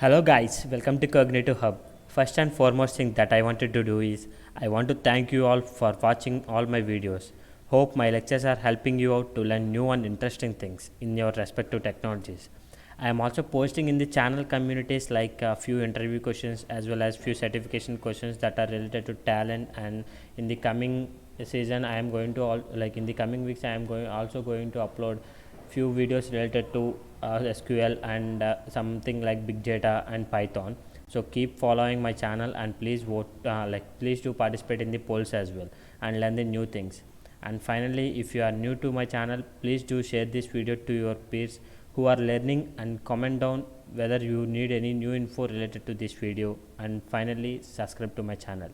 Hello guys, welcome to Cognitive Hub. First and foremost thing that I wanted to do is I want to thank you all for watching all my videos. Hope my lectures are helping you out to learn new and interesting things in your respective technologies. I am also posting in the channel communities like a few interview questions as well as few certification questions that are related to talent, and in the coming season I am going to in the coming weeks I am going to upload few videos related to SQL and something like big data and Python. So keep following my channel and please vote please do participate in the polls as well and learn the new things. And finally, if you are new to my channel, please do share this video to your peers who are learning and comment down whether you need any new info related to this video. And finally, subscribe to my channel.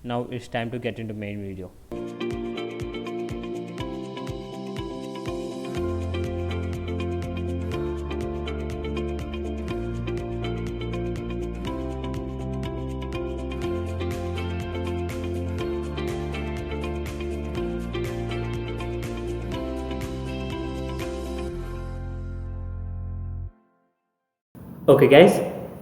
Now it's time to get into main video. Okay guys,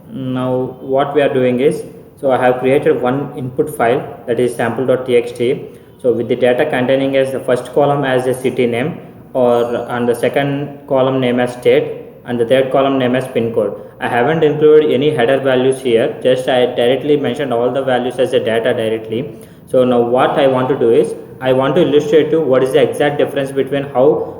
now what we are doing is, so I have created one input file, that is sample.txt. so with the data containing as the first column as a city name, and the second column name as state, and the third column name as pin code. I haven't included any header values here, just I directly mentioned all the values as a data directly. So now what I want to do is, I want to illustrate to what is the exact difference between how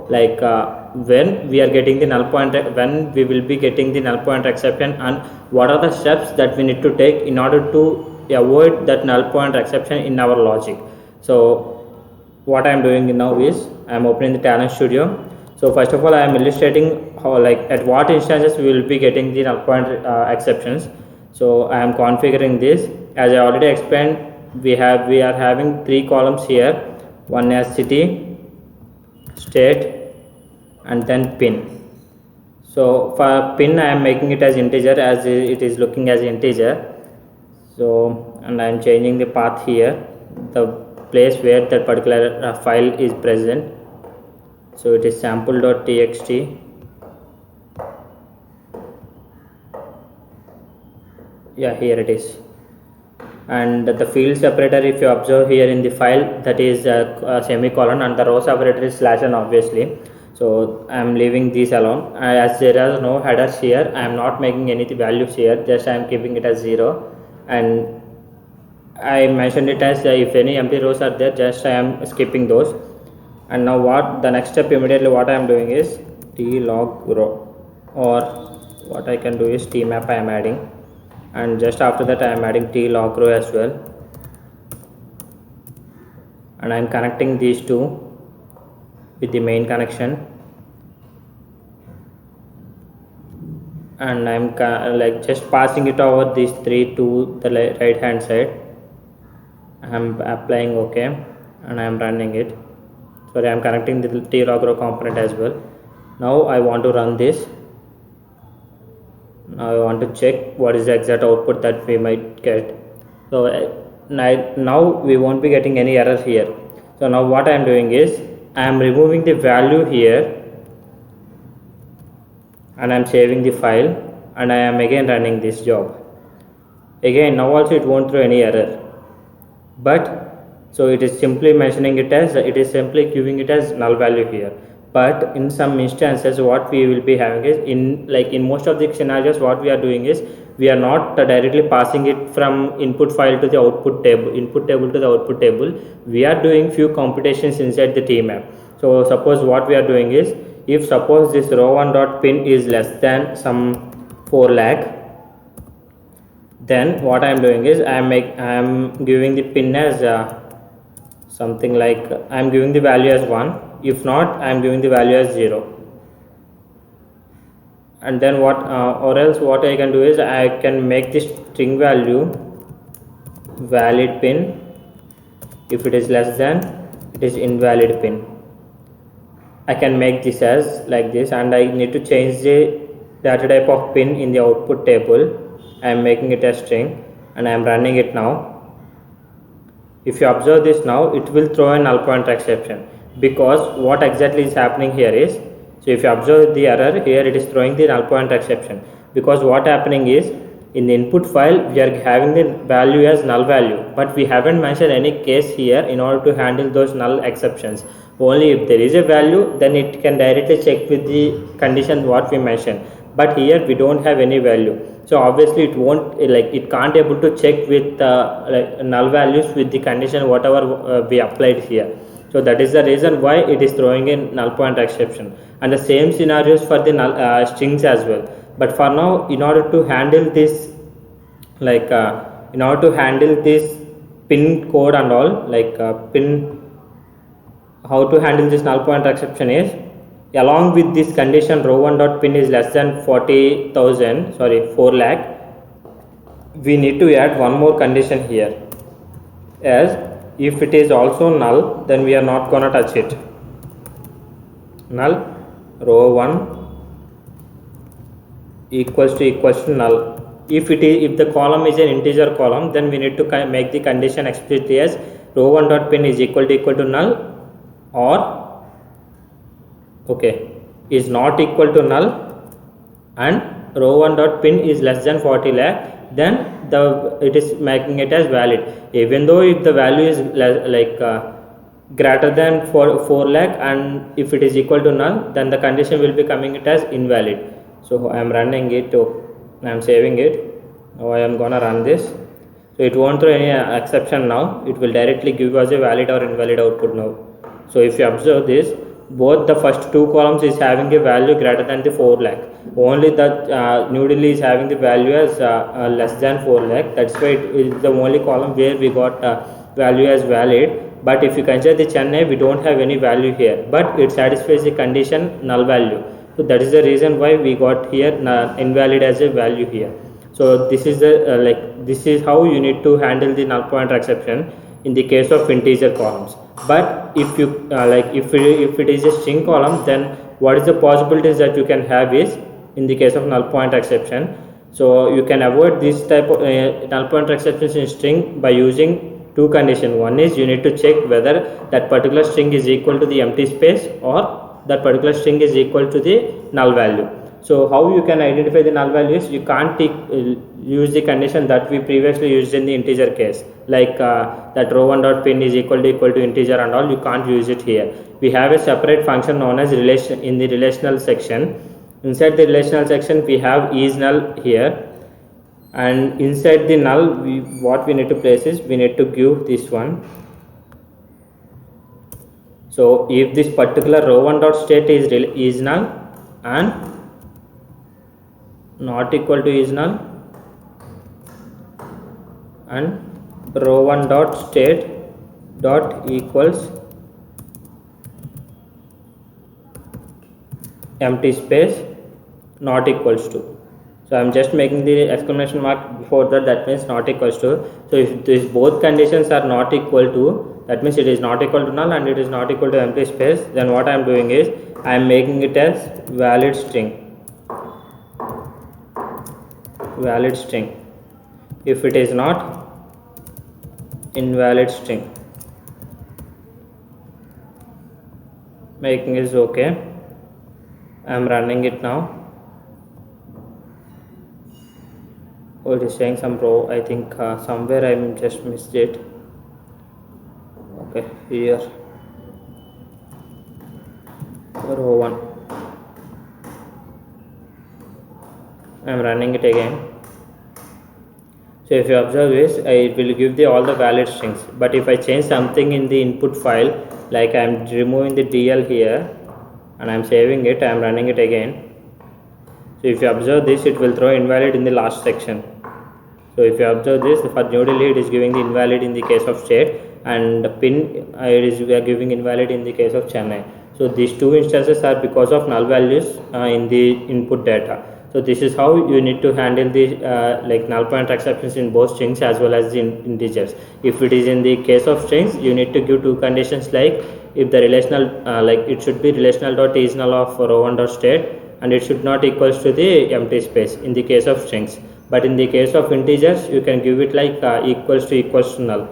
when we are getting the null pointer, when we will be getting the null pointer exception, and what are the steps that we need to take in order to avoid that null pointer exception in our logic. So what I am doing now is I am opening the Talent Studio. So first of all, I am illustrating how, at what instances we will be getting the null pointer exceptions. So I am configuring this. As I already explained, we are having three columns here. One as city, state, and then pin. So for pin I am making it as integer, as it is looking as integer. So, and I am changing the path here, the place where that particular file is present. So it is sample.txt. Yeah, here it is. And the field separator, if you observe here in the file, that is a semicolon, and the row separator is slash n obviously. So I am leaving these alone, as there are no headers here. I am not making any values here, just I am keeping it as 0, and I mentioned it as if any empty rows are there, just I am skipping those. And now what the next step, immediately what I am doing is tlog row, or what I can do is tmap I am adding, and just after that I am adding tlog row as well, and I am connecting these two with the main connection, and I am just passing it over these three to the right hand side. I am applying OK, and I am running it. Sorry, I am connecting the tlog row component as well. Now I want to run this. Now I want to check what is the exact output that we might get. So now we won't be getting any error here. So now what I am doing is I am removing the value here, and I am saving the file, and I am again running this job. Again, now also it won't throw any error, but so it is simply mentioning it as, it is simply giving it as null value here. But in some instances what we will be having is, in most of the scenarios what we are doing is, we are not directly passing it from input file to the input table to the output table. We are doing few computations inside the tmap. So suppose what we are doing is, if suppose this row1.pin is less than some 4 lakh, then what I am doing is I am giving the pin as something like, I am giving the value as 1. If not, I am giving the value as 0. And then or else what I can do is, I can make this string value valid pin. If it is less than, it is invalid pin. I can make this as like this, and I need to change the data type of pin in the output table. I am making it as string, and I am running it now. If you observe this now, it will throw a null pointer exception, because what exactly is happening here is, So if you observe the error here, it is throwing the null pointer exception, because what happening is in the input file we are having the value as null value, but we haven't mentioned any case here in order to handle those null exceptions. Only if there is a value, then it can directly check with the condition what we mentioned, but here we don't have any value, so obviously it won't, like it can't able to check with like null values with the condition whatever we applied here. So that is the reason why it is throwing in null pointer exception, and the same scenarios for the null strings as well. But for now, in order to handle this, like in order to handle this pin code and all, like pin, how to handle this null pointer exception is, along with this condition row1 dot pin is less than 40,000, sorry 4 lakh, we need to add one more condition here, as if it is also null, then we are not gonna touch it. Null row1 equals to null. If the column is an integer column, then we need to make the condition explicitly as row1 dot pin is equal to null, or okay, is not equal to null, and row1 dot pin is less than 40 lakh, then it is making it as valid, even though if the value is greater than 4 lakh, and if it is equal to null, then the condition will be coming it as invalid. So I am running it, I am saving it. Now I am gonna run this. So it won't throw any exception now, it will directly give us a valid or invalid output now. So if you observe this, both the first two columns is having a value greater than the 4 lakh. Only the noodle is having the value as less than 4 lakh. That's why it is the only column where we got value as valid. But if you consider the Chennai, we don't have any value here, but it satisfies the condition null value. So that is the reason why we got here invalid as a value here. So this is the this is how you need to handle the null pointer exception in the case of integer columns. But if you if it is a string column, then what is the possibilities that you can have is, in the case of null pointer exception, so you can avoid this type of null pointer exceptions in string by using two conditions. One is you need to check whether that particular string is equal to the empty space, or that particular string is equal to the null value. So how you can identify the null values? You can't use the condition that we previously used in the integer case, like that row1 dot pin is equal to integer and all. You can't use it here. We have a separate function known as relation in the relational section. Inside the relational section we have isNull here, and inside the null what we need to place is, we need to give this one. So if this particular row1 dot state is null and not equal to is null, and row1 dot state dot equals empty space not equals to. So I am just making the exclamation mark before that, that means not equals to. So if these both conditions are not equal to, that means it is not equal to null and it is not equal to empty space, then what I am doing is I am making it as valid string. Valid string. If it is not, invalid string. Making is okay. I am running it now. Oh, it is saying some row. I think somewhere I just missed it. Okay, here row 1. I am running it again. So if you observe this, I will give all the valid strings, but if I change something in the input file, like I am removing the DL here and I am saving it, I am running it again. So if you observe this, it will throw invalid in the last section. So if you observe this, for noodle it is giving the invalid in the case of state, and pin we are giving invalid in the case of Chennai. So these two instances are because of null values in the input data. So this is how you need to handle the null pointer exceptions in both strings as well as the integers. If it is in the case of strings, you need to give two conditions, like if the relational it should be relational dot is null of row1 dot state, and it should not equals to the empty space in the case of strings. But in the case of integers, you can give it like equals to null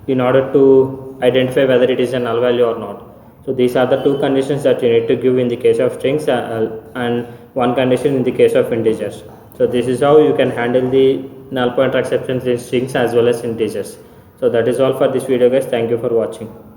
in order to identify whether it is a null value or not. So these are the two conditions that you need to give in the case of strings and one condition in the case of integers. So So this is how you can handle the null pointer exceptions in strings as well as integers. So that is all for this video guys. Thank you for watching.